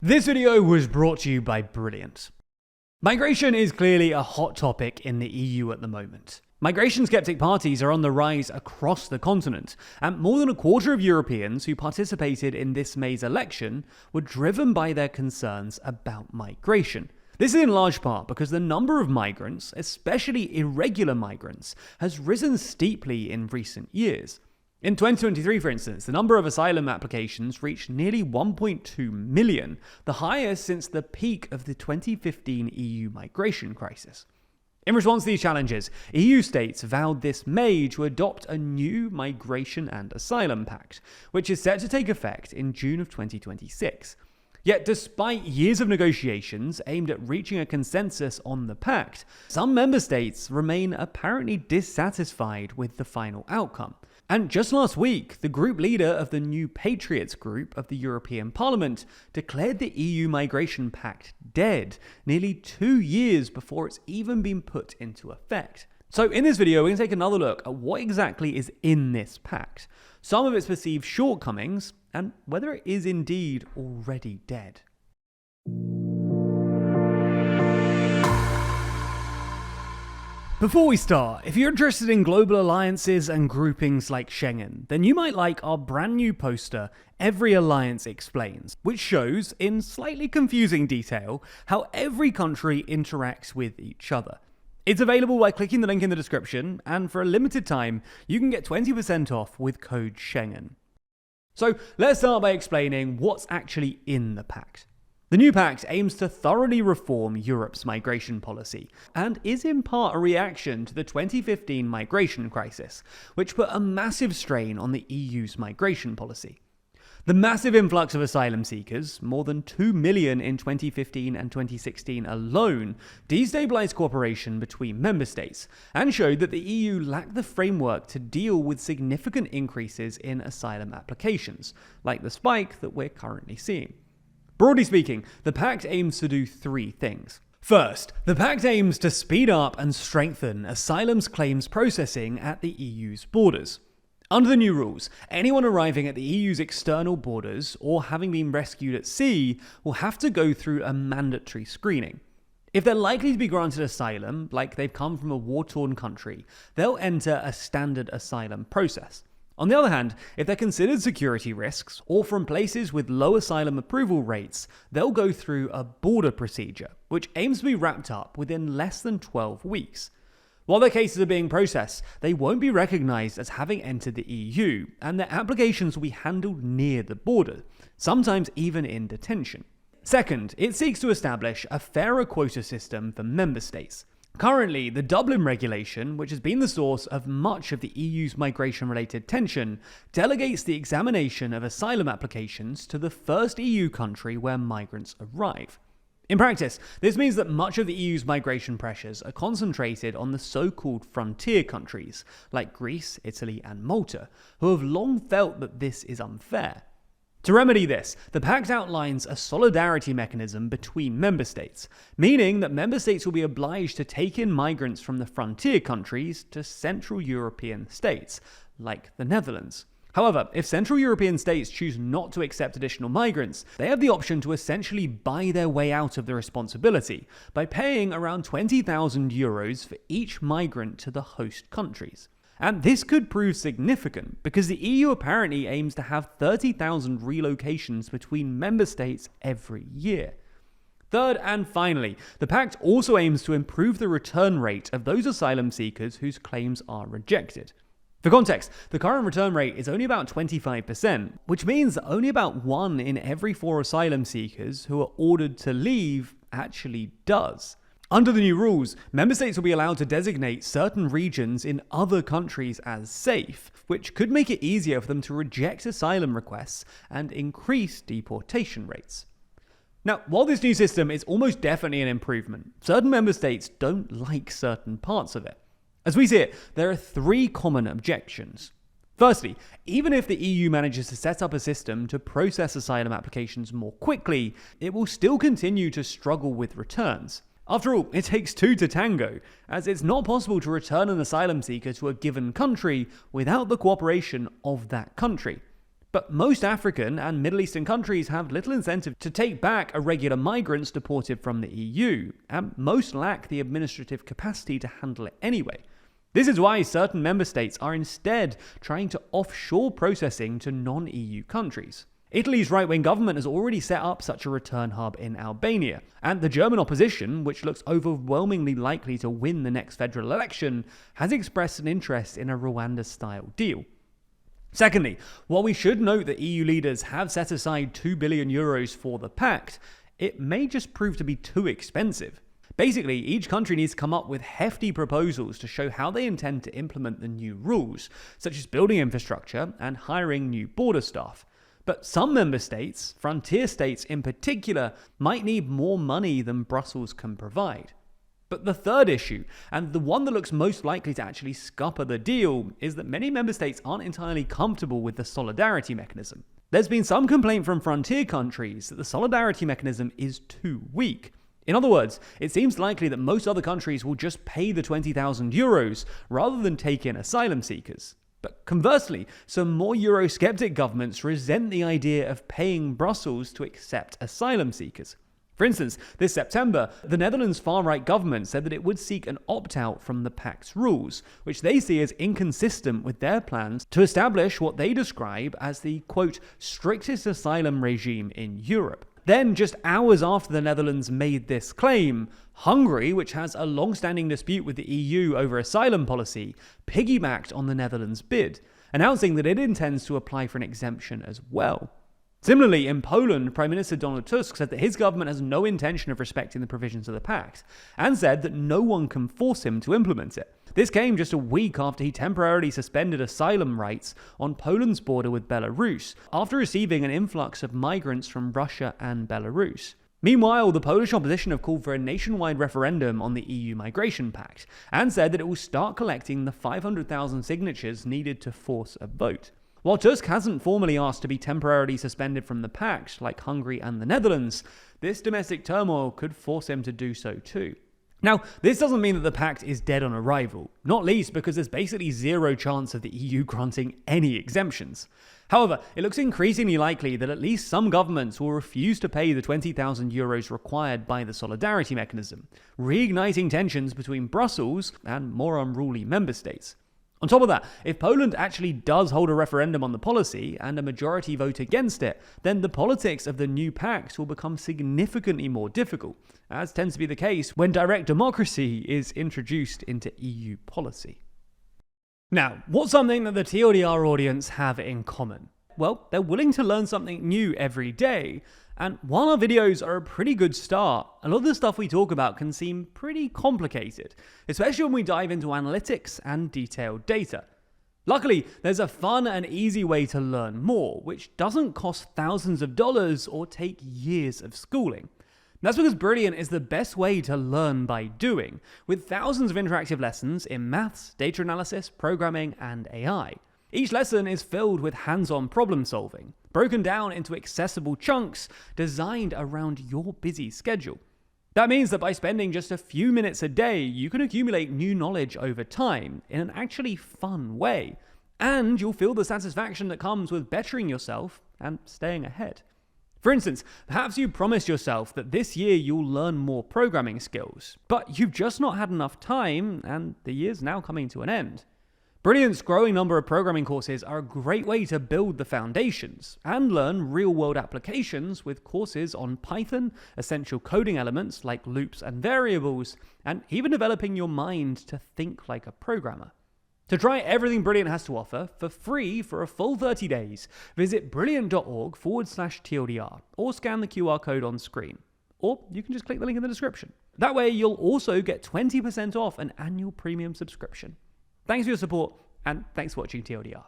This video was brought to you by Brilliant. Migration is clearly a hot topic in the EU at the moment. Migration skeptic parties are on the rise across the continent, and more than a quarter of Europeans who participated in this May's election were driven by their concerns about migration. This is in large part because the number of migrants, especially irregular migrants, has risen steeply in recent years. In 2023, for instance, the number of asylum applications reached nearly 1.2 million, the highest since the peak of the 2015 EU migration crisis. In response to these challenges, EU states vowed this May to adopt a new Migration and Asylum Pact, which is set to take effect in June of 2026. Yet despite years of negotiations aimed at reaching a consensus on the pact, some member states remain apparently dissatisfied with the final outcome. And just last week, the group leader of the New Patriots group of the European Parliament declared the EU Migration Pact dead, nearly 2 years before it's even been put into effect. So in this video, we're going to take another look at what exactly is in this pact, some of its perceived shortcomings, and whether it is indeed already dead. Before we start, if you're interested in global alliances and groupings like Schengen, then you might like our brand new poster, Every Alliance Explains, which shows, in slightly confusing detail, how every country interacts with each other. It's available by clicking the link in the description, and for a limited time, you can get 20% off with code Schengen. So let's start by explaining what's actually in the pact. The new pact aims to thoroughly reform Europe's migration policy, and is in part a reaction to the 2015 migration crisis, which put a massive strain on the EU's migration policy. The massive influx of asylum seekers, more than 2 million in 2015 and 2016 alone, destabilized cooperation between member states, and showed that the EU lacked the framework to deal with significant increases in asylum applications, like the spike that we're currently seeing. Broadly speaking, the pact aims to do 3 things. First, the pact aims to speed up and strengthen asylum's claims processing at the EU's borders. Under the new rules, anyone arriving at the EU's external borders or having been rescued at sea will have to go through a mandatory screening. If they're likely to be granted asylum, like they've come from a war-torn country, they'll enter a standard asylum process. On the other hand, if they're considered security risks, or from places with low asylum approval rates, they'll go through a border procedure, which aims to be wrapped up within less than 12 weeks. While their cases are being processed, they won't be recognised as having entered the EU, and their applications will be handled near the border, sometimes even in detention. Second, it seeks to establish a fairer quota system for member states. Currently, the Dublin regulation, which has been the source of much of the EU's migration-related tension, delegates the examination of asylum applications to the first EU country where migrants arrive. In practice, this means that much of the EU's migration pressures are concentrated on the so-called frontier countries, like Greece, Italy, and Malta, who have long felt that this is unfair. To remedy this, the pact outlines a solidarity mechanism between member states, meaning that member states will be obliged to take in migrants from the frontier countries to Central European states, like the Netherlands. However, if Central European states choose not to accept additional migrants, they have the option to essentially buy their way out of the responsibility by paying around €20,000 for each migrant to the host countries. And this could prove significant because the EU apparently aims to have 30,000 relocations between member states every year. Third and finally, the pact also aims to improve the return rate of those asylum seekers whose claims are rejected. For context, the current return rate is only about 25%, which means that only about 1 in every 4 asylum seekers who are ordered to leave actually does. Under the new rules, member states will be allowed to designate certain regions in other countries as safe, which could make it easier for them to reject asylum requests and increase deportation rates. Now, while this new system is almost definitely an improvement, certain member states don't like certain parts of it. As we see it, there are 3 common objections. Firstly, even if the EU manages to set up a system to process asylum applications more quickly, it will still continue to struggle with returns. After all, it takes 2 to tango, as it's not possible to return an asylum seeker to a given country without the cooperation of that country. But most African and Middle Eastern countries have little incentive to take back irregular migrants deported from the EU, and most lack the administrative capacity to handle it anyway. This is why certain member states are instead trying to offshore processing to non-EU countries. Italy's right-wing government has already set up such a return hub in Albania, and the German opposition, which looks overwhelmingly likely to win the next federal election, has expressed an interest in a Rwanda-style deal. Secondly, while we should note that EU leaders have set aside €2 billion for the Pact, it may just prove to be too expensive. Basically, each country needs to come up with hefty proposals to show how they intend to implement the new rules, such as building infrastructure and hiring new border staff. But some member states, frontier states in particular, might need more money than Brussels can provide. But the third issue, and the one that looks most likely to actually scupper the deal, is that many member states aren't entirely comfortable with the solidarity mechanism. There's been some complaint from frontier countries that the solidarity mechanism is too weak. In other words, it seems likely that most other countries will just pay the €20,000 rather than take in asylum seekers. But conversely, some more Eurosceptic governments resent the idea of paying Brussels to accept asylum seekers. For instance, this September, the Netherlands' far-right government said that it would seek an opt-out from the Pact's rules, which they see as inconsistent with their plans to establish what they describe as the, quote, strictest asylum regime in Europe. Then, just hours after the Netherlands made this claim, Hungary, which has a long-standing dispute with the EU over asylum policy, piggybacked on the Netherlands' bid, announcing that it intends to apply for an exemption as well. Similarly, in Poland, Prime Minister Donald Tusk said that his government has no intention of respecting the provisions of the Pact, and said that no one can force him to implement it. This came just a week after he temporarily suspended asylum rights on Poland's border with Belarus, after receiving an influx of migrants from Russia and Belarus. Meanwhile, the Polish opposition have called for a nationwide referendum on the EU Migration Pact, and said that it will start collecting the 500,000 signatures needed to force a vote. While Tusk hasn't formally asked to be temporarily suspended from the Pact, like Hungary and the Netherlands, this domestic turmoil could force him to do so too. Now, this doesn't mean that the Pact is dead on arrival, not least because there's basically zero chance of the EU granting any exemptions. However, it looks increasingly likely that at least some governments will refuse to pay the €20,000 required by the solidarity mechanism, reigniting tensions between Brussels and more unruly member states. On top of that, if Poland actually does hold a referendum on the policy and a majority vote against it, then the politics of the new pact will become significantly more difficult, as tends to be the case when direct democracy is introduced into EU policy. Now, what's something that the TLDR audience have in common? Well, they're willing to learn something new every day, and while our videos are a pretty good start, a lot of the stuff we talk about can seem pretty complicated, especially when we dive into analytics and detailed data. Luckily, there's a fun and easy way to learn more, which doesn't cost thousands of dollars or take years of schooling. That's because Brilliant is the best way to learn by doing, with thousands of interactive lessons in maths, data analysis, programming, and AI. Each lesson is filled with hands-on problem solving, broken down into accessible chunks designed around your busy schedule. That means that by spending just a few minutes a day, you can accumulate new knowledge over time in an actually fun way, and you'll feel the satisfaction that comes with bettering yourself and staying ahead. For instance, perhaps you promised yourself that this year you'll learn more programming skills, but you've just not had enough time, and the year's now coming to an end. Brilliant's growing number of programming courses are a great way to build the foundations and learn real-world applications with courses on Python, essential coding elements like loops and variables, and even developing your mind to think like a programmer. To try everything Brilliant has to offer for free for a full 30 days, visit brilliant.org/TLDR or scan the QR code on screen. Or you can just click the link in the description. That way you'll also get 20% off an annual premium subscription. Thanks for your support, and thanks for watching TLDR.